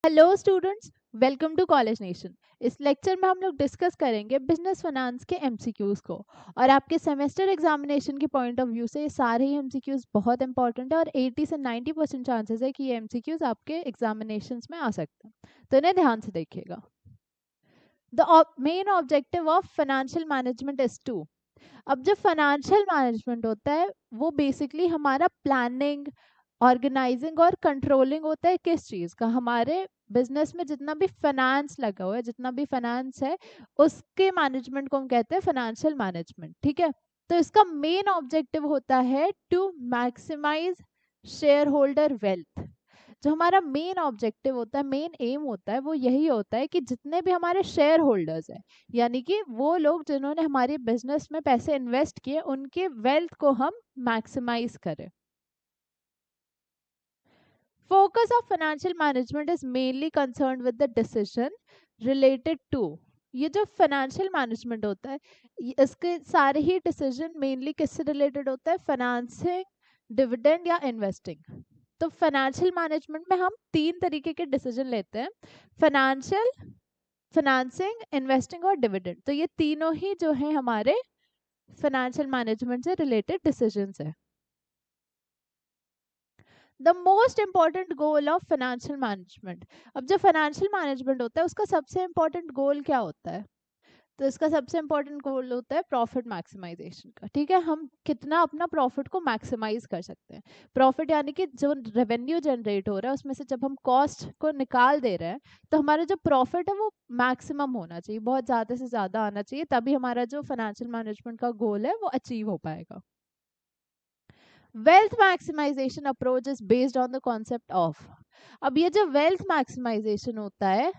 Hello students, welcome to college nation. इस lecture में हम लोग डिस्कस करेंगे बिजनेस फाइनेंस के एमसीक्यूज को। और आपके सेमेस्टर एग्जामिनेशन के पॉइंट ऑफ व्यू से ये सारे ही एमसीक्यूज बहुत इंपॉर्टेंट है और 80 से 90% चांसेस है कि ये एमसीक्यूज आपके एग्जामिनेशंस में आ सकते हैं, तो इन्हें ध्यान से देखिएगा। The main objective of financial management is to. अब जो फाइनेंशियल मैनेजमेंट होता है वो बेसिकली हमारा प्लानिंग, ऑर्गेनाइजिंग और कंट्रोलिंग होता है। किस चीज का? हमारे बिजनेस में जितना भी फाइनेंस लगा हुआ है, जितना भी फाइनेंस है, उसके मैनेजमेंट को हम कहते हैं फाइनेंशियल मैनेजमेंट। ठीक है, तो इसका मेन ऑब्जेक्टिव होता है to maximise share holder wealth. जो हमारा मेन ऑब्जेक्टिव होता है, मेन एम होता है, वो यही होता है कि जितने भी हमारे शेयर होल्डर्स हैं, यानी कि वो लोग जिन्होंने हमारे बिजनेस में पैसे इन्वेस्ट किए, उनके वेल्थ को हम मैक्सिमाइज करें। Focus of financial management is mainly concerned with the decision related to। ये जो फाइनेंशियल मैनेजमेंट होता है, इसके सारे ही डिसीजन मेनली किससे रिलेटेड होता है? फाइनेंसिंग, डिविडेंड या इन्वेस्टिंग। तो फाइनेंशियल मैनेजमेंट में हम तीन तरीके के डिसीजन लेते हैं: फाइनेंशियल, फाइनेंसिंग, इन्वेस्टिंग और डिविडेंड। तो ये तीनों ही जो है हमारे फाइनेंशियल मैनेजमेंट से रिलेटेड डिसीजंस है। The most important goal of financial management. अब जो फाइनेंशियल मैनेजमेंट होता है उसका सबसे इंपॉर्टेंट गोल क्या होता है? तो इसका सबसे इंपॉर्टेंट गोल होता है प्रॉफिट मैक्सिमाइजेशन का। ठीक है, हम कितना अपना प्रॉफिट को मैक्सिमाइज कर सकते हैं। प्रॉफिट यानी कि जो रेवेन्यू जनरेट हो रहा है उसमें से जब हम कॉस्ट को निकाल दे रहे हैं, तो हमारा जो प्रॉफिट है वो मैक्सिमम होना चाहिए, बहुत ज़्यादा से ज़्यादा आना चाहिए, तभी हमारा जो फाइनेंशियल मैनेजमेंट का गोल है वो अचीव हो पाएगा। Wealth maximisation approach is based on the concept of. अब ये जो वेल्थ मैक्सिमाइजेशन होता है,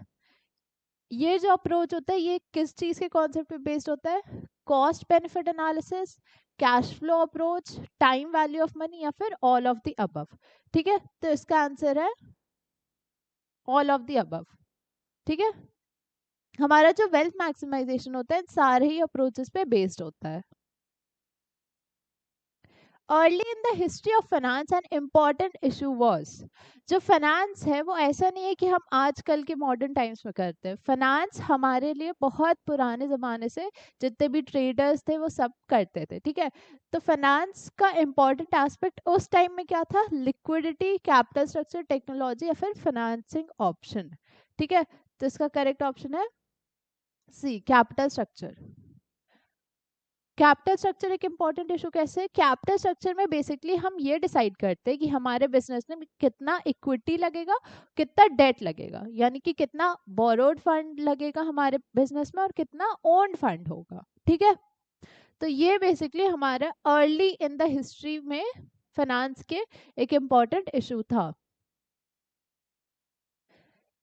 ये जो अप्रोच होता है, ये किस चीज के कॉन्सेप्ट पे बेस्ड होता है? Cost benefit analysis, cash flow approach, time value of money या फिर ऑल ऑफ द अबव। ठीक है, तो इसका आंसर है ऑल ऑफ द अबव। ठीक है, हमारा जो वेल्थ मैक्सिमाइजेशन होता है इन सारे ही अप्रोचेस पे बेस्ड होता है। Early in the history of finance an important issue was. जो फाइनेंस है वो ऐसा नहीं है कि हम आजकल के मॉडर्न टाइम्स में करते हैं। फाइनेंस हमारे लिए बहुत पुराने ज़माने से जितने भी ट्रेडर्स थे वो सब करते थे। ठीक है, तो फाइनेंस का इम्पॉर्टेंट एस्पेक्ट उस टाइम में क्या था? लिक्विडिटी, कैपिटल स्ट्रक्चर, टेक्नोलॉजी या फिर फाइनेंसिंग ऑप्शन। ठीक है, तो इसका करेक्ट ऑप्शन है सी, कैपिटल स्ट्रक्चर। कैपिटल स्ट्रक्चर एक इंपॉर्टेंट इशू कैसे है? कैपिटल स्ट्रक्चर में बेसिकली हम ये डिसाइड करते हैं कि हमारे बिजनेस में कितना इक्विटी लगेगा, कितना डेट लगेगा, यानी कि कितना बोरोड फंड लगेगा हमारे बिजनेस में और कितना ओन्ड फंड होगा। ठीक है, तो ये बेसिकली हमारा अर्ली इन द हिस्ट्री में फाइनेंस के एक इम्पॉर्टेंट इशू था।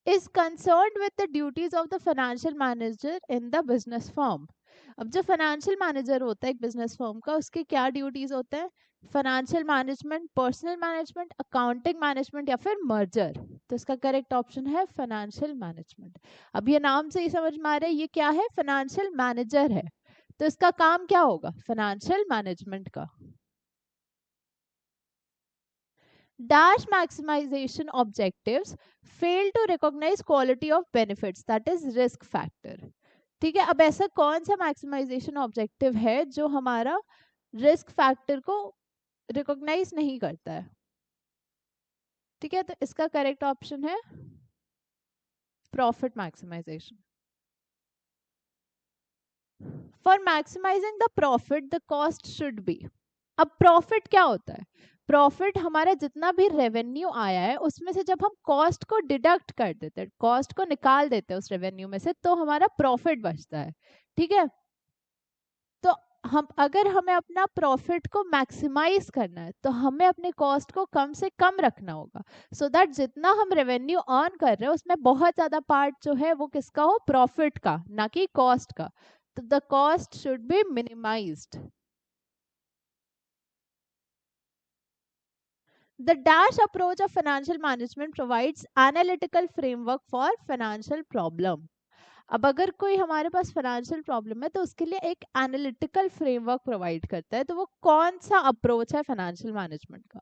Is concern with the duties of the financial manager in the business firm. अब जो फाइनेंशियल मैनेजर होता है एक बिजनेस फर्म का, उसके क्या ड्यूटीज होते हैं? Financial management, personal management, accounting management या फिर मर्जर। तो इसका करेक्ट ऑप्शन है फाइनेंशियल मैनेजमेंट। अब ये नाम से ही समझ में आ रहा है ये क्या है? फाइनेंशियल मैनेजर है, तो इसका काम क्या होगा? फाइनेंशियल मैनेजमेंट का। Dash maximization objectives fail to recognize quality of benefits, that is risk factor। ठीक है, अब ऐसा कौन सा मैक्सिमाइजेशन ऑब्जेक्टिव है जो हमारा रिस्क फैक्टर को रिकॉग्नाइज नहीं करता है? ठीक है, तो इसका करेक्ट ऑप्शन है profit maximisation. For maximising the profit the cost should be. अब प्रॉफिट क्या होता है? प्रॉफिट हमारा जितना भी रेवेन्यू आया है उसमें से जब हम कॉस्ट को डिडक्ट कर देते हैं, कॉस्ट को निकाल देते हैं उस रेवेन्यू में से, तो हमारा प्रॉफिट बचता है। ठीक है, तो हम अगर हमें अपना प्रॉफिट को मैक्सिमाइज करना है तो हमें अपने कॉस्ट को कम से कम रखना होगा, सो दैट जितना हम रेवेन्यू अर्न कर रहे हैं उसमें बहुत ज्यादा पार्ट जो है वो किसका हो? प्रॉफिट का, ना कि कॉस्ट का। तो the cost should B minimised. The Dash approach of financial management provides analytical framework for financial problem। अब अगर कोई हमारे पास फाइनेंशियल प्रॉब्लम है तो उसके लिए एक एनालिटिकल फ्रेमवर्क प्रोवाइड करता है। तो वो कौन सा अप्रोच है फाइनेंशियल मैनेजमेंट का?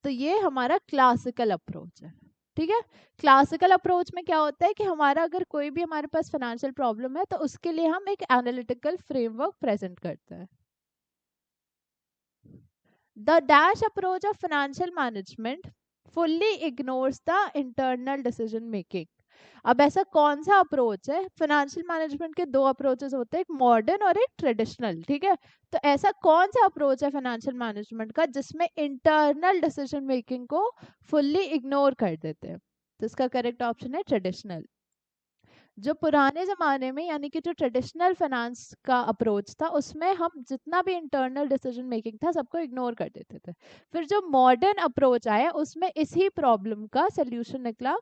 तो ये हमारा क्लासिकल अप्रोच है। ठीक है। क्लासिकल अप्रोच में क्या होता है कि हमारा अगर कोई भी हमारे पास फाइनेंशियल प्रॉब्लम है तो उसके लिए हम एक एनालिटिकल फ्रेमवर्क प्रेजेंट करते हैं। The dash approach of financial management fully ignores the internal decision making. अब ऐसा कौन सा अप्रोच है? फाइनेंशियल मैनेजमेंट के दो अप्रोचेस होते हैं, एक मॉडर्न और एक ट्रेडिशनल, ठीक है। तो ऐसा कौन सा अप्रोच है फाइनेंशियल मैनेजमेंट का जिसमें इंटरनल डिसीजन मेकिंग को फुल्ली इग्नोर कर देते हैं? तो इसका करेक्ट ऑप्शन है ट्रेडिशनल। जो पुराने ज़माने में यानी कि जो ट्रेडिशनल फाइनेंस का अप्रोच था उसमें हम जितना भी इंटरनल डिसीजन मेकिंग था सबको इग्नोर कर देते थे। फिर जो मॉडर्न अप्रोच आया उसमें इसी प्रॉब्लम का सोल्यूशन निकला,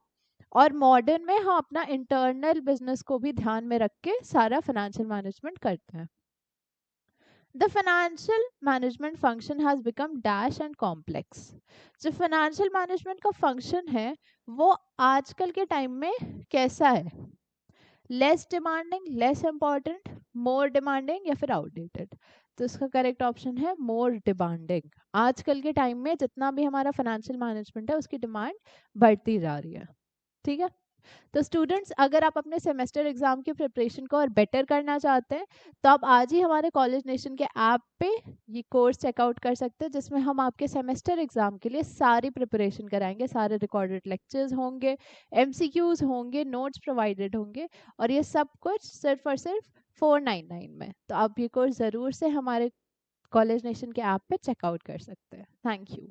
और मॉडर्न में हम अपना इंटरनल बिजनेस को भी ध्यान में रख के सारा फाइनेंशियल मैनेजमेंट करते हैं। The financial management function has become dash and complex. जो फाइनेंशियल मैनेजमेंट का फंक्शन है वो आजकल के टाइम में कैसा है? Less demanding, less important, more demanding या फिर आउटडेटेड? तो इसका करेक्ट ऑप्शन है मोर डिमांडिंग। आजकल के टाइम में जितना भी हमारा फाइनेंशियल मैनेजमेंट है उसकी डिमांड बढ़ती जा रही है, ठीक है। तो स्टूडेंट्स, अगर आप अपने सेमेस्टर एग्जाम की प्रिपरेशन को और बेटर करना चाहते हैं तो आप आज ही हमारे कॉलेज नेशन के ऐप पे ये कोर्स चेकआउट कर सकते हैं, जिसमें हम आपके सेमेस्टर एग्जाम के लिए सारी प्रिपरेशन कराएंगे। सारे रिकॉर्डेड लेक्चर्स होंगे, एमसीक्यूज होंगे, नोट्स प्रोवाइडेड होंगे, और ये सब कुछ सिर्फ और सिर्फ 499 में। तो आप ये कोर्स ज़रूर से हमारे कॉलेज नेशन के ऐप पे चेकआउट कर सकते हैं। Thank you.